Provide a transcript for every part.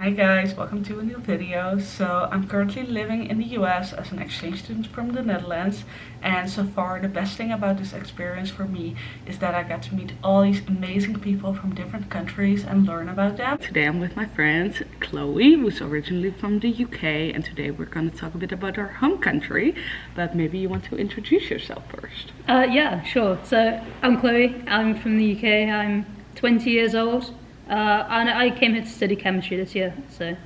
Hi guys, welcome to a new video. So I'm currently living in the US as an exchange student from the Netherlands, and so far the best thing about this experience for me is that I got to meet all these amazing people from different countries and learn about them. Today I'm with my friend Chloe, who's originally from the UK, and today we're going to talk a bit about our home country, but maybe you want to introduce yourself first. Yeah, sure. So I'm Chloe, I'm from the UK, I'm 20 years old. And I came here to study chemistry this year, so I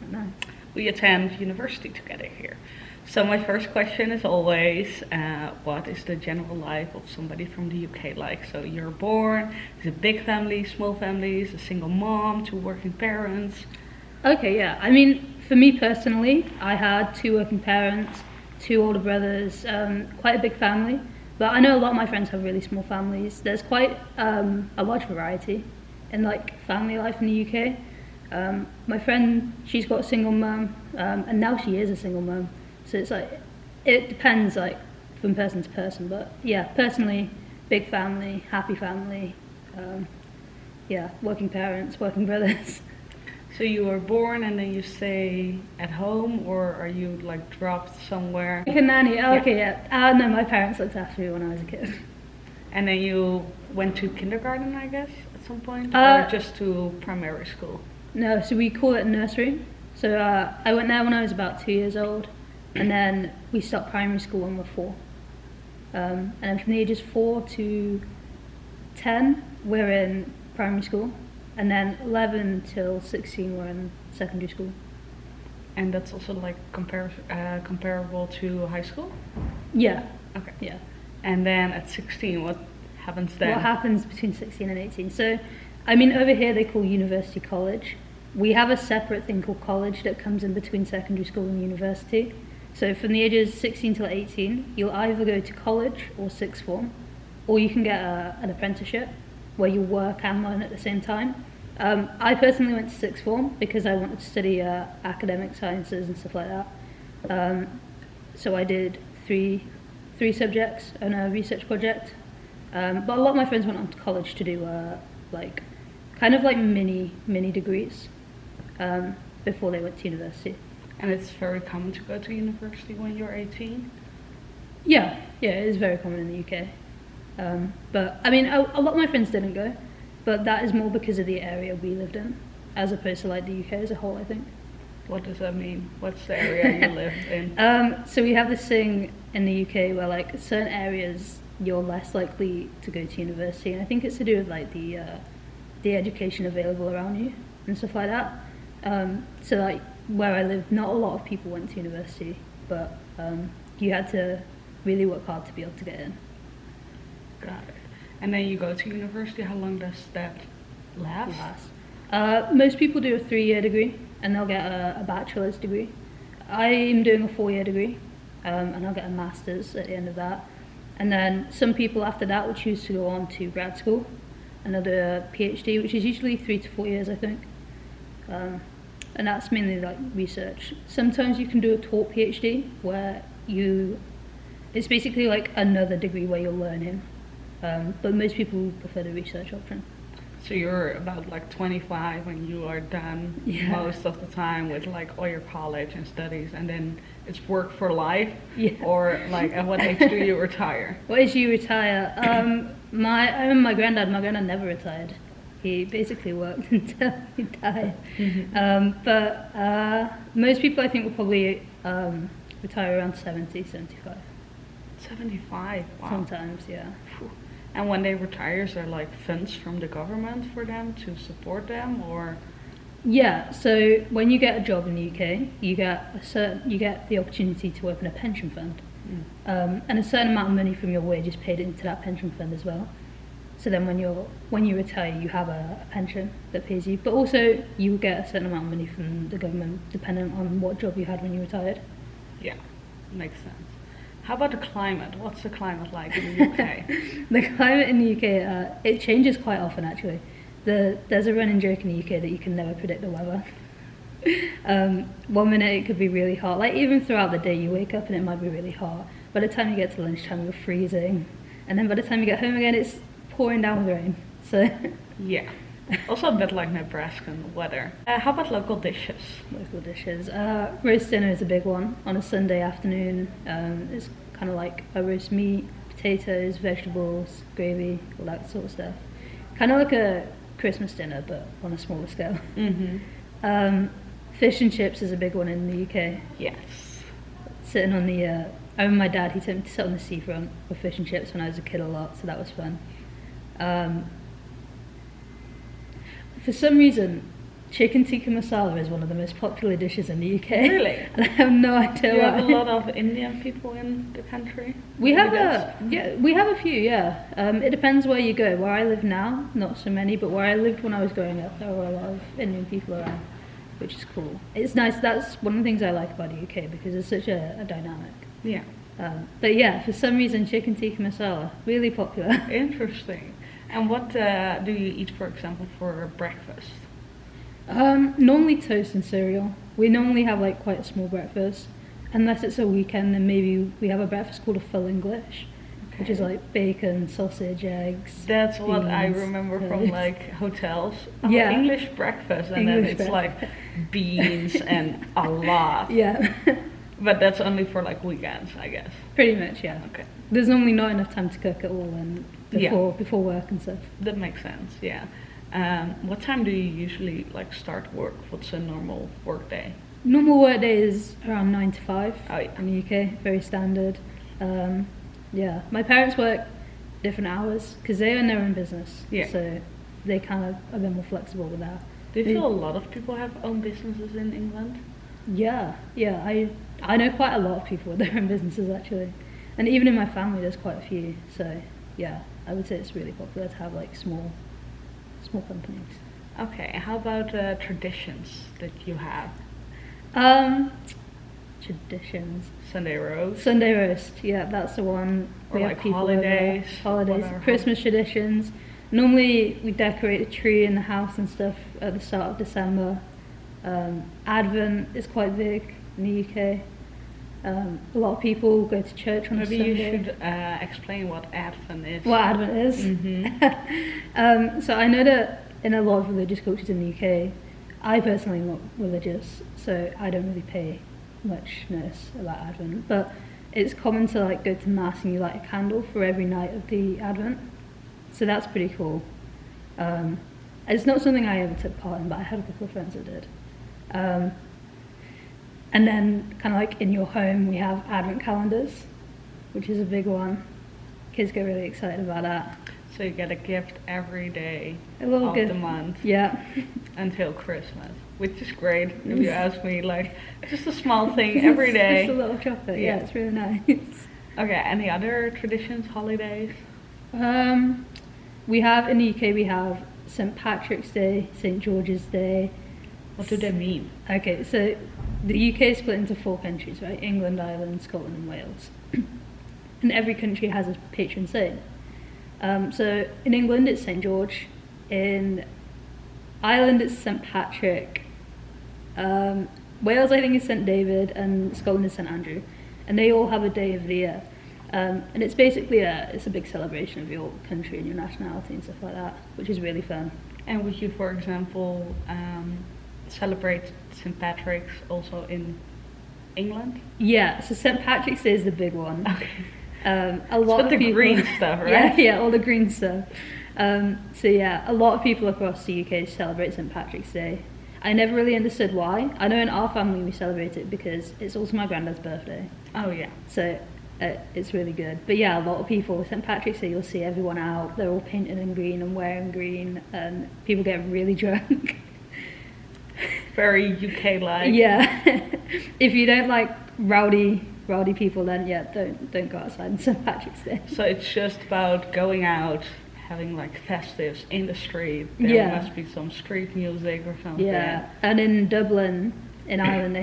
don't know. We attend university together here. So my first question is always, what is the general life of somebody from the UK like? So you're born, is it big family, small families, a single mom, two working parents? Okay, yeah. I mean, for me personally, I had two working parents, two older brothers, quite a big family. But I know a lot of my friends have really small families. There's quite a large variety in like family life in the UK. My friend, she's got a single mum, and now she is a single mum. So it's like, it depends like from person to person, but yeah, personally, big family, happy family, yeah, working parents, working brothers. So you were born and then you stay at home, or are you like dropped somewhere? Like a nanny, oh, okay, yeah. No, my parents looked after me when I was a kid. And then you went to kindergarten, I guess, at some point, or just to primary school? No, so we call it nursery. So I went there when I was about 2 years old, and then we stopped primary school when we were 4. And then from the ages 4 to 10, we're in primary school, and then 11 till 16, we're in secondary school. And that's also like comparable to high school? Yeah. Okay. Yeah. And then at 16, what happens then? What happens between 16 and 18? So, I mean, over here they call university college. We have a separate thing called college that comes in between secondary school and university. So from the ages 16 till 18, you'll either go to college or sixth form, or you can get an apprenticeship where you work and learn at the same time. I personally went to sixth form because I wanted to study academic sciences and stuff like that. So I did three subjects and a research project, but a lot of my friends went on to college to do like kind of like mini degrees before they went to university. And it's very common to go to university when you're 18? Yeah, it is very common in the UK. But I mean, a lot of my friends didn't go, but that is more because of the area we lived in, as opposed to like the UK as a whole, I think. What does that mean? What's the area you live in? So we have this thing in the UK where like certain areas you're less likely to go to university, and I think it's to do with like the education available around you and stuff like that. So like where I live, not a lot of people went to university, but you had to really work hard to be able to get in. Got it. And then you go to university. How long does that last? Most people do a 3-year degree, and they'll get a bachelor's degree. I'm doing a 4-year degree, and I'll get a master's at the end of that. And then some people after that will choose to go on to grad school and they'll do a PhD, which is usually 3 to 4 years, I think. And that's mainly like research. Sometimes you can do a taught PhD where it's basically like another degree where you're learning. But most people prefer the research option. So you're about like 25 when you are done most of the time with like all your college and studies, and then it's work for life? Yeah. Or like at what age do you retire? What age do you retire? I remember my granddad never retired. He basically worked until he died. Mm-hmm. But most people I think will probably retire around 70, 75. 75? Wow. Sometimes, yeah. Phew. And when they retire, is there like funds from the government for them to support them, or? Yeah, so when you get a job in the UK, you get the opportunity to open a pension fund, and a certain amount of money from your wage is paid into that pension fund as well. So then when you retire, you have a pension that pays you, but also you get a certain amount of money from the government depending on what job you had when you retired. Yeah, makes sense. How about the climate? What's the climate like in the UK? The climate in the UK, it changes quite often actually. There's a running joke in the UK that you can never predict the weather. 1 minute it could be really hot, like even throughout the day you wake up and it might be really hot. By the time you get to lunchtime you're freezing, and then by the time you get home again it's pouring down with rain. So yeah, Also a bit like Nebraskan weather. How about local dishes? Local dishes. Roast dinner is a big one on a Sunday afternoon. It's kind of like a roast meat, potatoes, vegetables, gravy, all that sort of stuff. Kind of like a Christmas dinner, but on a smaller scale. Fish and chips is a big one in the UK. Yes. Sitting on the, I remember my dad, he took me to sit on the seafront with fish and chips when I was a kid a lot, so that was fun. For some reason, chicken tikka masala is one of the most popular dishes in the UK. Really? And I have no idea Do you why. have a lot of Indian people in the country? We have a few, yeah. It depends where you go. Where I live now, not so many, but where I lived when I was growing up, there were a lot of Indian people around, which is cool. It's nice. That's one of the things I like about the UK because it's such a dynamic. Yeah. But yeah, for some reason, chicken tikka masala really popular. Interesting. And what do you eat, for example, for breakfast? Normally toast and cereal. We normally have like quite a small breakfast. Unless it's a weekend, then maybe we have a breakfast called a full English, which is like bacon, sausage, eggs. That's what beans, I remember from toast. like hotels. Yeah. English breakfast, and English then it's breakfast. like beans and a lot. Yeah, But that's only for like weekends, I guess. pretty much. Yeah. Okay. There's normally not enough time to cook at all, and before work and stuff. That makes sense, yeah. What time do you usually like start work? What's a normal work day? Normal work day is around 9 to 5 Oh, yeah. in the UK, very standard. Yeah, my parents work different hours because they own their own business, Yeah. so they kind of are a bit more flexible with that. Do you feel a lot of people have own businesses in England? Yeah, I know quite a lot of people with their own businesses actually, and even in my family there's quite a few. So yeah, I would say it's really popular to have like small companies. Okay, how about traditions that you have? Traditions. Sunday roast? Sunday roast, yeah, that's the one. Or have like people over. holidays? Holidays, What are Christmas traditions. Normally we decorate a tree in the house and stuff at the start of December. Advent is quite big in the UK. A lot of people go to church on Maybe a Sunday. you should explain what Advent is. What Advent is? So I know that in a lot of religious cultures in the UK, I personally am not religious, so I don't really pay much notice about Advent, but it's common to like go to mass and you light a candle for every night of the Advent, so that's pretty cool. It's not something I ever took part in, but I had a couple of friends that did. And then kind of like in your home we have Advent calendars, which is a big one. Kids get really excited about that. So you get a gift every day A little of gift. the month Yeah. until Christmas, which is great if you ask me. Like, just a small thing every day. Just a little chocolate. Yeah. Yeah, it's really nice. Okay, any other traditions, holidays? We have in the UK we have St. Patrick's Day, St. George's Day. What do they mean? Okay, so the UK is split into 4 countries, right? England, Ireland, Scotland and Wales. And every country has a patron saint. So in England it's St. George, in Ireland it's St. Patrick, Wales I think is St. David, and Scotland is St. Andrew. And they all have a day of the year. And it's basically it's a big celebration of your country and your nationality and stuff like that, which is really fun. And would you, for example, celebrate St. Patrick's also in England? Yeah, so St. Patrick's Day is the big one. Okay. A lot With of the people, green stuff, right? Yeah, all the green stuff. So yeah, a lot of people across the UK celebrate St. Patrick's Day. I never really understood why. I know in our family we celebrate it because it's also my granddad's birthday. Oh yeah. So it's really good. But yeah, a lot of people, St. Patrick's Day, you'll see everyone out. They're all painted in green and wearing green, and people get really drunk. Very UK-like. Yeah. If you don't like rowdy people, then yeah, don't go outside on St. Patrick's Day. So it's just about going out, having like festives in the street. There Yeah. must be some street music or something. Yeah, and in Dublin, in Ireland, they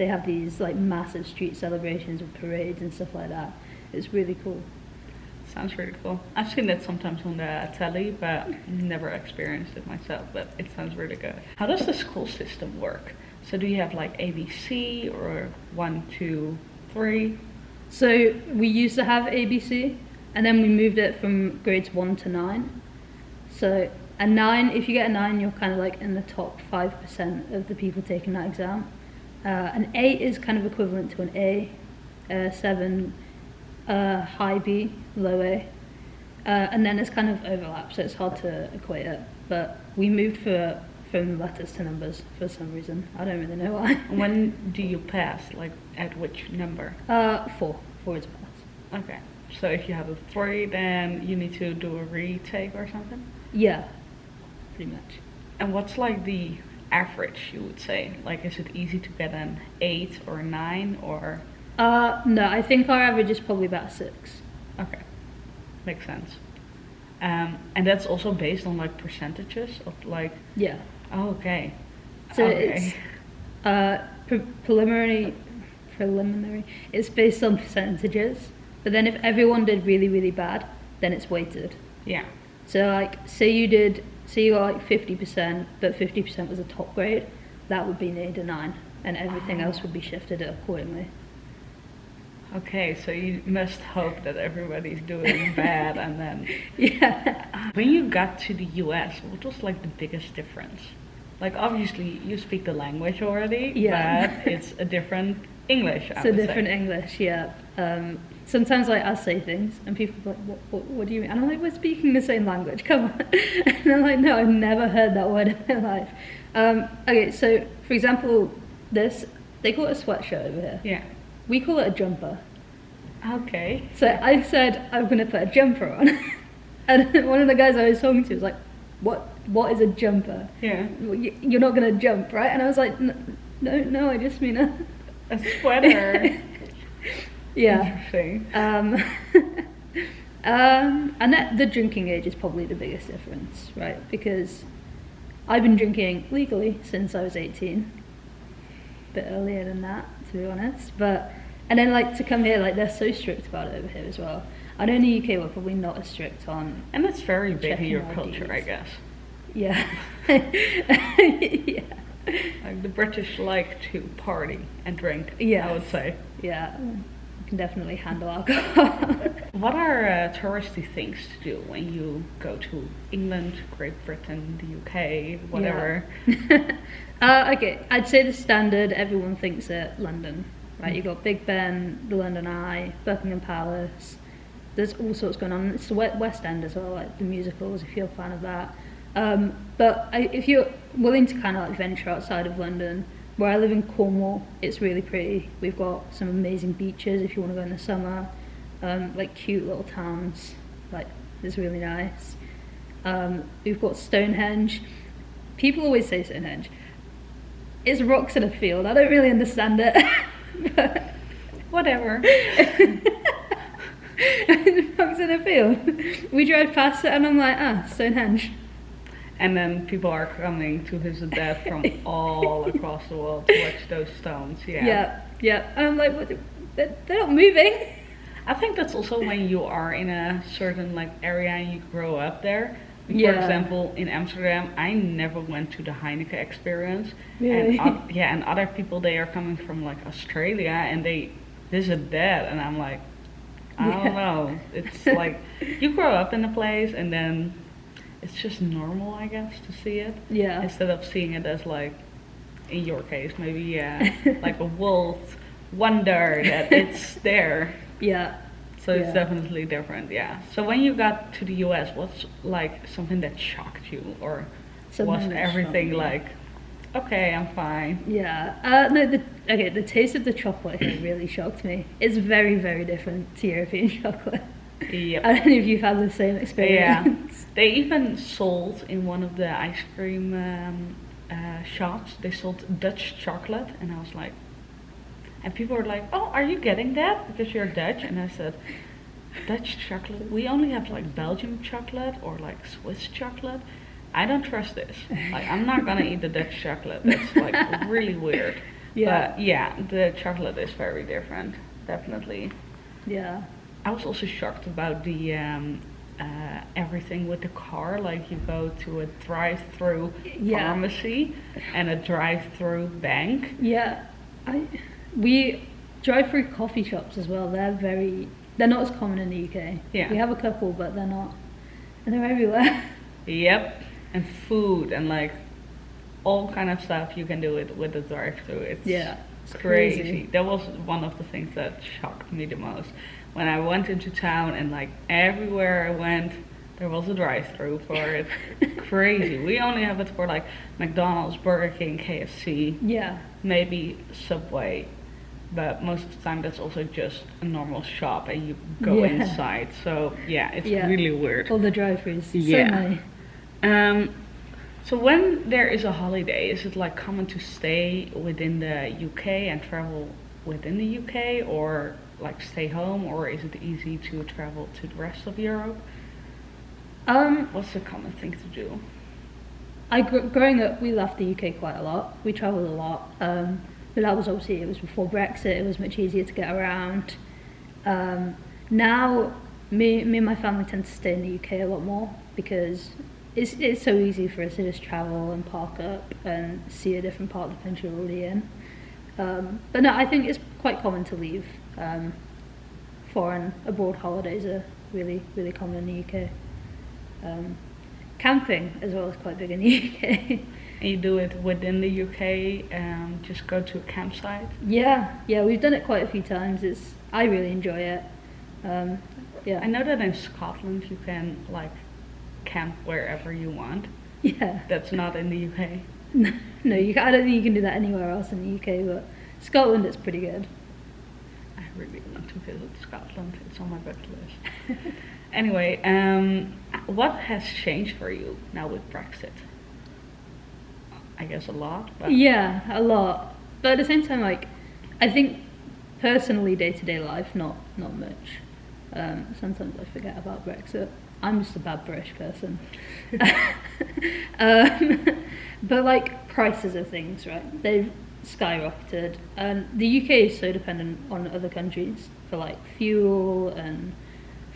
have these like massive street celebrations with parades and stuff like that. It's really cool. Sounds really cool. I've seen it sometimes on the telly, but never experienced it myself, but it sounds really good. How does the school system work? So do you have like ABC or 1, 2, 3? So we used to have ABC, and then we moved it from grades 1 to 9. So A 9, if you get a 9, you're kind of like in the top 5% of the people taking that exam. An 8 is kind of equivalent to an A, 7, high B, low A. And then it's kind of overlap, so it's hard to equate it. But we moved from letters to numbers for some reason. I don't really know why. When do you pass? Like, at which number? 4. 4 is pass. Okay. So if you have a 3, then you need to do a retake or something? Yeah, pretty much. And what's like the average, you would say? Like, is it easy to get an 8 or a 9 or? No, I think our average is probably about 6. Okay, makes sense. And that's also based on like percentages of like. Yeah. Oh, okay. So okay. it's preliminary. It's based on percentages, but then if everyone did really, really bad, then it's weighted. Yeah. So like, say you got like 50%, but 50% was a top grade, that would be made a 9, and everything else would be shifted accordingly. Okay, so you must hope that everybody's doing bad, and then. Yeah. When you got to the US, what was like the biggest difference? Like, obviously you speak the language already, Yeah. but it's a different English. It's a different English, yeah. Sometimes like I say things and people are like, what do you mean? And I'm like, we're speaking the same language, come on. And I'm like, no, I've never heard that word in my life. Okay, so for example, they call it a sweatshirt over here. Yeah. We call it a jumper. Okay. So I said, I'm going to put a jumper on. And one of the guys I was talking to was like, what is a jumper? Yeah. You're not going to jump, right? And I was like, no, I just mean a sweater. Yeah. Interesting. And the drinking age is probably the biggest difference, right? Because I've been drinking legally since I was 18. A bit earlier than that, to be honest. And then like to come here, like they're so strict about it over here as well. I know in the UK we're probably not as strict on. And that's very big in checking your IDs. culture, I guess. Yeah. Yeah. Like the British like to party and drink. Yeah. I would say. Yeah. You can definitely handle alcohol. What are touristy things to do when you go to England, Great Britain, the UK, whatever? Yeah. Okay, I'd say the standard, everyone thinks it, London. Right, you've got Big Ben, the London Eye, Buckingham Palace. There's all sorts going on. It's the West End as well, like the musicals, if you're a fan of that. But if you're willing to kind of like venture outside of London, where I live in Cornwall, it's really pretty. We've got some amazing beaches if you want to go in the summer. Like cute little towns, like it's really nice. We've got Stonehenge. People always say Stonehenge. It's rocks in a field. I don't really understand it. But Whatever. rocks in a field. We drive past it and I'm like, Stonehenge. And then people are coming to visit that from all across the world to watch those stones. Yeah. Yeah. And I'm like, what? They're not moving. I think that's also when you are in a certain like area and you grow up there. For Yeah. example, in Amsterdam, I never went to the Heineken experience. Really? And other people, they are coming from like Australia and they visit that, and I'm like, I don't know. It's like you grow up in a place and then it's just normal, I guess, to see it. Yeah. Instead of seeing it as like, in your case, maybe like a world wonder that it's there. Yeah. So it's Yeah. definitely different, yeah. So when you got to the US, what's like something that shocked you, or Something was that everything shocked me. like, okay, I'm fine? Yeah. No. The taste of the chocolate here really shocked me. It's very, very different to European chocolate. Yep. I don't know if you've had the same experience. Yeah. They even sold in one of the ice cream shops. They sold Dutch chocolate, and I was like, and people were like, "Oh, are you getting that because you're Dutch?" And I said, "Dutch chocolate? We only have like Belgium chocolate or like Swiss chocolate. I don't trust this. Like, I'm not gonna eat the Dutch chocolate. That's like really weird." Yeah. But yeah, the chocolate is very different, definitely. Yeah. I was also shocked about the everything with the car. Like you go to a drive-through Yeah. pharmacy and a drive-through bank. Yeah. We drive through coffee shops as well. They're not as common in the UK. Yeah. We have a couple, but they're not, and they're everywhere. Yep. and food and like all kind of stuff you can do it with the drive-through. It's it's crazy. That was one of the things that shocked me the most. When I went into town and like everywhere I went, there was a drive-through for it. Crazy. We only have it for like McDonald's, Burger King, KFC, maybe Subway. But most of the time that's also just a normal shop and you go inside. So yeah, it's really weird. All the drive-throughs. Yeah. So when there is a holiday, is it like common to stay within the UK and travel within the UK, or like stay home, or is it easy to travel to the rest of Europe? What's the common thing to do? Growing up, we left the UK quite a lot. We travelled a lot. But that was obviously, it was before Brexit, it was much easier to get around. Now, me and my family tend to stay in the UK a lot more because it's so easy for us to just travel and park up and see a different part of the country we're already in. But no, I think it's quite common to leave. Foreign abroad holidays are really, really common in the UK. Camping as well is quite big in the UK. And you do it within the UK and just go to a campsite? Yeah, we've done it quite a few times. I really enjoy it. I know that in Scotland you can like camp wherever you want. Yeah. That's not in the UK. No, I don't think you can do that anywhere else in the UK, but Scotland it's pretty good. I really want to visit Scotland. It's on my bucket list. Anyway, what has changed for you now with Brexit? I guess a lot. But yeah, a lot. But at the same time, like, I think personally, day-to-day life, not much. Sometimes I forget about Brexit. I'm just a bad British person. But like prices of things, right? They've skyrocketed, and the UK is so dependent on other countries for like fuel and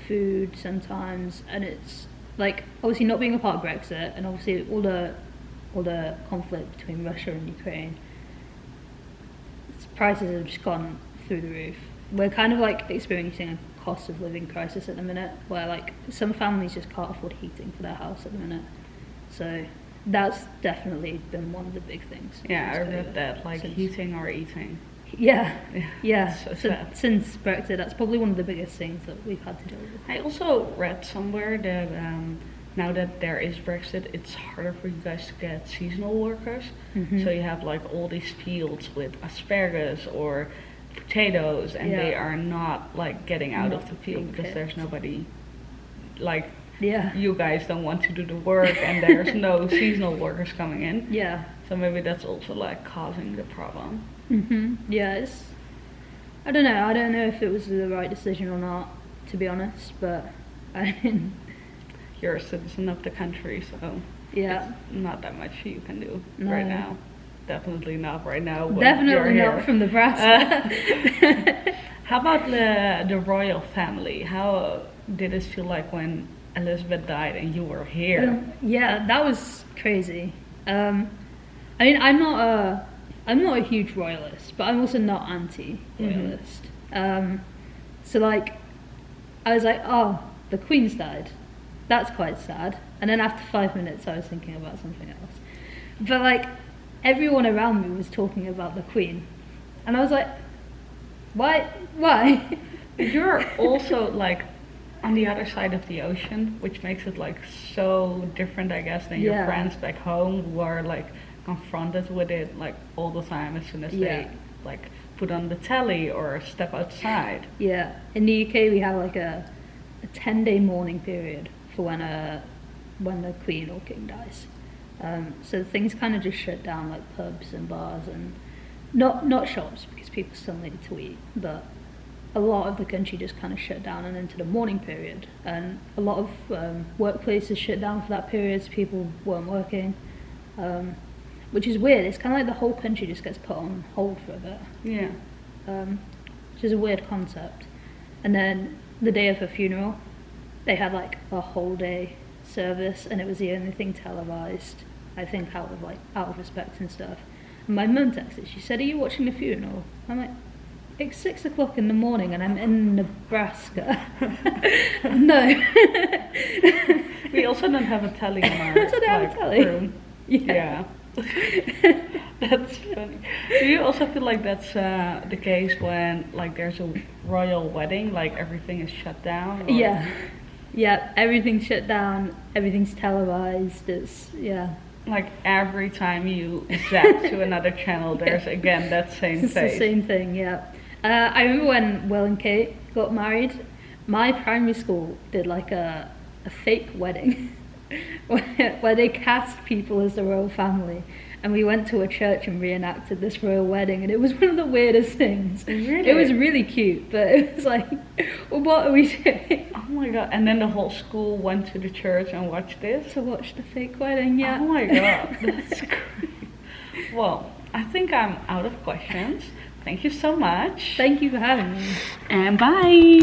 food sometimes, and it's like obviously not being a part of Brexit, and obviously all the conflict between Russia and Ukraine, prices have just gone through the roof. We're kind of like experiencing a cost of living crisis at the minute, where like some families just can't afford heating for their house at the minute. So that's definitely been one of the big things. Yeah, I read that, like heating or eating. Yeah. So since Brexit, that's probably one of the biggest things that we've had to deal with. I also read somewhere that now that there is Brexit, it's harder for you guys to get seasonal workers. So you have like all these fields with asparagus or potatoes, and they are not like getting out of the field because there's nobody, like you guys don't want to do the work, and there's no seasonal workers coming in. So maybe that's also like causing the problem. Yeah, I don't know if it was the right decision or not, to be honest, but I mean, you're a citizen of the country, so it's not that much you can do right now. Definitely not right now. Definitely not from Nebraska. How about the royal family? How did it feel like when Elizabeth died and you were here? Yeah, that was crazy. I mean, I'm not a huge royalist, but I'm also not anti-royalist. So like, I was like, oh, the Queen's died. That's quite sad. And then after 5 minutes, I was thinking about something else. But like, everyone around me was talking about the Queen, and I was like, why? You're also like on the other side of the ocean, which makes it like so different, I guess, than your friends back home who are like confronted with it like all the time as soon as they like put on the telly or step outside. Yeah, in the UK we have like a 10-day mourning period for when the Queen or King dies. So things kind of just shut down, like pubs and bars, and not shops because people still need to eat, but a lot of the country just kind of shut down and into the mourning period, and a lot of workplaces shut down for that period, so people weren't working, which is weird. It's kind of like the whole country just gets put on hold for a bit. Which is a weird concept. And then the day of her funeral, they had like a whole day service, and it was the only thing televised, I think out of respect and stuff. And my mum texted, she said, "Are you watching the funeral?" I'm like, it's 6 o'clock in the morning and I'm in Nebraska. No. We also don't have a telly in our Also don't have a like, telly. room. Yeah. That's funny. Do you also feel like that's the case when like there's a royal wedding, like everything is shut down? Or, Yeah. Yeah, everything's shut down, everything's televised, yeah. like every time you zap to another channel, there's again that same It's face. the same thing, yeah. I remember when Will and Kate got married, my primary school did like a fake wedding where they cast people as the royal family. And we went to a church and reenacted this royal wedding, and it was one of the weirdest things. Really? It was really cute, but it was like, well, what are we doing? Oh my god! And then the whole school went to the church and watched this. To watch the fake wedding, yeah. Oh my god, that's crazy. Well, I think I'm out of questions. Thank you so much. Thank you for having me. And bye.